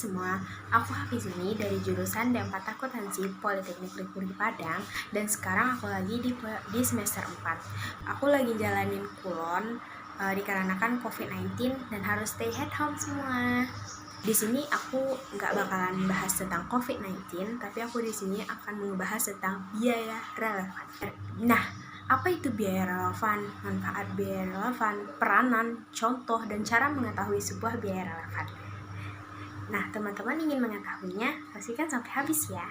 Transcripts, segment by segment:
semua, aku Hafizini dari jurusan D4 Akuntansi Politeknik Lipuri Padang, dan sekarang aku lagi di semester 4. Aku lagi jalanin kulon dikarenakan COVID-19 dan harus stay at home semua. Di sini aku nggak bakalan bahas tentang COVID-19, tapi aku di sini akan membahas tentang biaya relevan. Nah, apa itu biaya relevan, manfaat biaya relevan, peranan, contoh, dan cara mengetahui sebuah biaya relevan? Nah, teman-teman ingin mengetahuinya, pastikan sampai habis ya.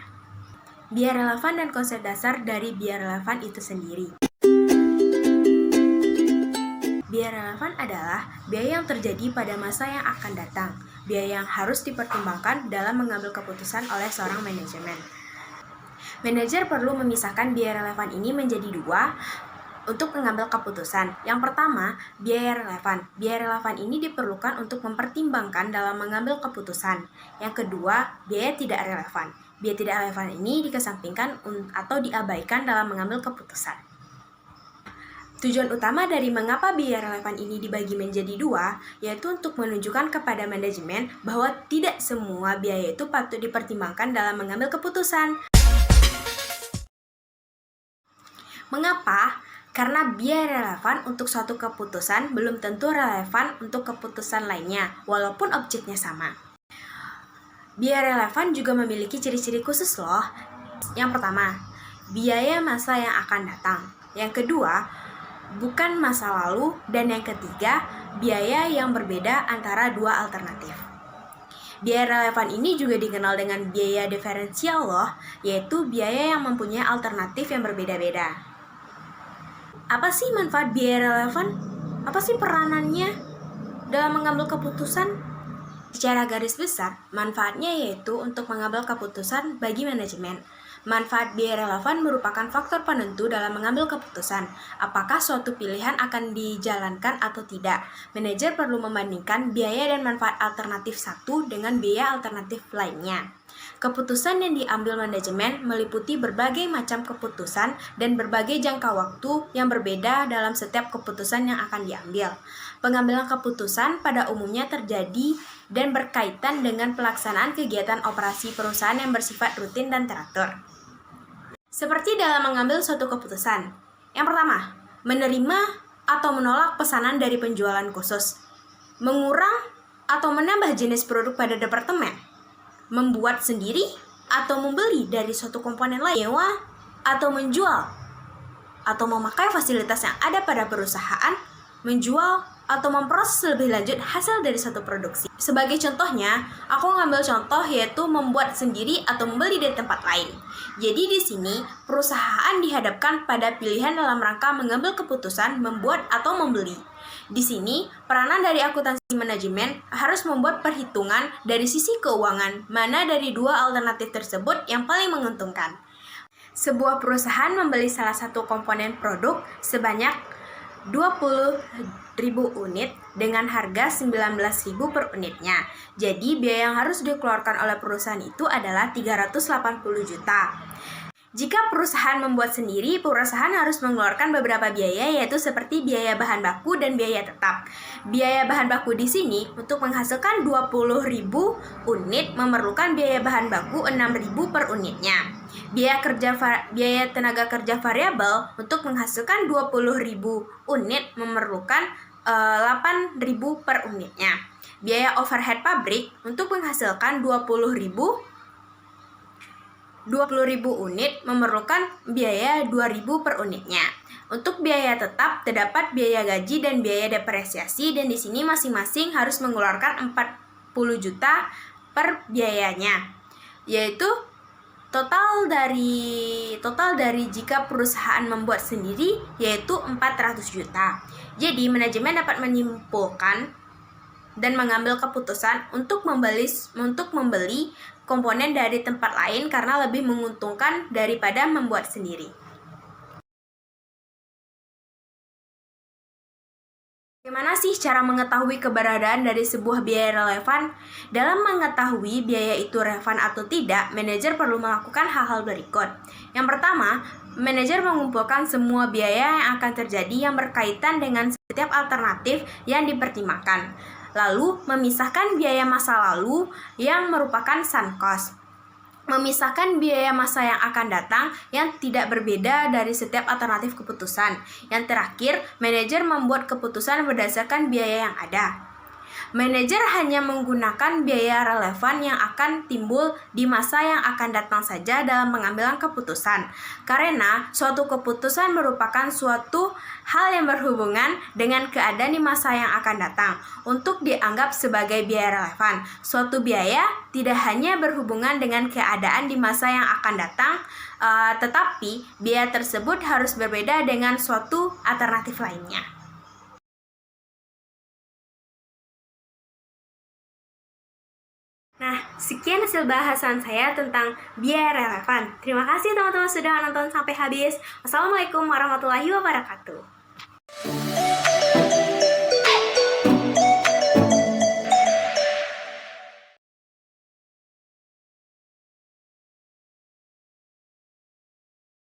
Biaya relevan dan konsep dasar dari biaya relevan itu sendiri. Biaya relevan adalah biaya yang terjadi pada masa yang akan datang, biaya yang harus dipertimbangkan dalam mengambil keputusan oleh seorang manajemen. Manajer perlu memisahkan biaya relevan ini menjadi dua untuk mengambil keputusan. Yang pertama, biaya relevan. Biaya relevan ini diperlukan untuk mempertimbangkan dalam mengambil keputusan. Yang kedua, biaya tidak relevan. Biaya tidak relevan ini dikesampingkan atau diabaikan dalam mengambil keputusan. Tujuan utama dari mengapa biaya relevan ini dibagi menjadi dua, yaitu untuk menunjukkan kepada manajemen bahwa tidak semua biaya itu patut dipertimbangkan dalam mengambil keputusan. Mengapa? Karena biaya relevan untuk suatu keputusan belum tentu relevan untuk keputusan lainnya, walaupun objeknya sama. Biaya relevan juga memiliki ciri-ciri khusus loh. Yang pertama, biaya masa yang akan datang. Yang kedua, bukan masa lalu. Dan yang ketiga, biaya yang berbeda antara dua alternatif. Biaya relevan ini juga dikenal dengan biaya diferensial loh, yaitu biaya yang mempunyai alternatif yang berbeda-beda. Apa sih manfaat biaya relevan? Apa sih peranannya dalam mengambil keputusan? Secara garis besar, manfaatnya yaitu untuk mengambil keputusan bagi manajemen. Manfaat biaya relevan merupakan faktor penentu dalam mengambil keputusan, apakah suatu pilihan akan dijalankan atau tidak. Manajer perlu membandingkan biaya dan manfaat alternatif satu dengan biaya alternatif lainnya. Keputusan yang diambil manajemen meliputi berbagai macam keputusan dan berbagai jangka waktu yang berbeda dalam setiap keputusan yang akan diambil. Pengambilan keputusan pada umumnya terjadi dan berkaitan dengan pelaksanaan kegiatan operasi perusahaan yang bersifat rutin dan teratur. Seperti dalam mengambil suatu keputusan. Yang pertama, menerima atau menolak pesanan dari penjualan khusus, mengurang atau menambah jenis produk pada departemen, membuat sendiri atau membeli dari suatu komponen lain, nyewa atau menjual, atau memakai fasilitas yang ada pada perusahaan, menjual atau memproses lebih lanjut hasil dari suatu produksi. Sebagai contohnya, aku ngambil contoh yaitu membuat sendiri atau membeli dari tempat lain. Jadi di sini, perusahaan dihadapkan pada pilihan dalam rangka mengambil keputusan membuat atau membeli. Di sini, peranan dari akuntansi manajemen harus membuat perhitungan dari sisi keuangan, mana dari dua alternatif tersebut yang paling menguntungkan. Sebuah perusahaan membeli salah satu komponen produk sebanyak 20.000 unit dengan harga 19.000 per unitnya. Jadi, biaya yang harus dikeluarkan oleh perusahaan itu adalah 380 juta. Jika perusahaan membuat sendiri, perusahaan harus mengeluarkan beberapa biaya, yaitu seperti biaya bahan baku dan biaya tetap. Biaya bahan baku di sini untuk menghasilkan 20.000 unit memerlukan biaya bahan baku 6.000 per unitnya. Biaya tenaga kerja variabel untuk menghasilkan 20.000 unit memerlukan 8.000 per unitnya. Biaya overhead pabrik untuk menghasilkan 20.000 unit memerlukan biaya 2.000 per unitnya. Untuk biaya tetap terdapat biaya gaji dan biaya depresiasi, dan di sini masing-masing harus mengeluarkan 40 juta per biayanya. Yaitu total dari jika perusahaan membuat sendiri yaitu 400 juta. Jadi manajemen dapat menyimpulkan dan mengambil keputusan untuk membeli komponen dari tempat lain karena lebih menguntungkan daripada membuat sendiri. Bagaimana sih cara mengetahui keberadaan dari sebuah biaya relevan? Dalam mengetahui biaya itu relevan atau tidak, manajer perlu melakukan hal-hal berikut. Yang pertama, manajer mengumpulkan semua biaya yang akan terjadi yang berkaitan dengan setiap alternatif yang dipertimbangkan. Lalu, memisahkan biaya masa lalu yang merupakan sunk cost. Memisahkan biaya masa yang akan datang yang tidak berbeda dari setiap alternatif keputusan. Yang terakhir, manajer membuat keputusan berdasarkan biaya yang ada. Manajer hanya menggunakan biaya relevan yang akan timbul di masa yang akan datang saja dalam pengambilan keputusan, karena suatu keputusan merupakan suatu hal yang berhubungan dengan keadaan di masa yang akan datang. Untuk dianggap sebagai biaya relevan, suatu biaya tidak hanya berhubungan dengan keadaan di masa yang akan datang, tetapi biaya tersebut harus berbeda dengan suatu alternatif lainnya. Nah, sekian hasil bahasan saya tentang biaya relevan. Terima kasih teman-teman sudah menonton sampai habis. Wassalamualaikum warahmatullahi wabarakatuh.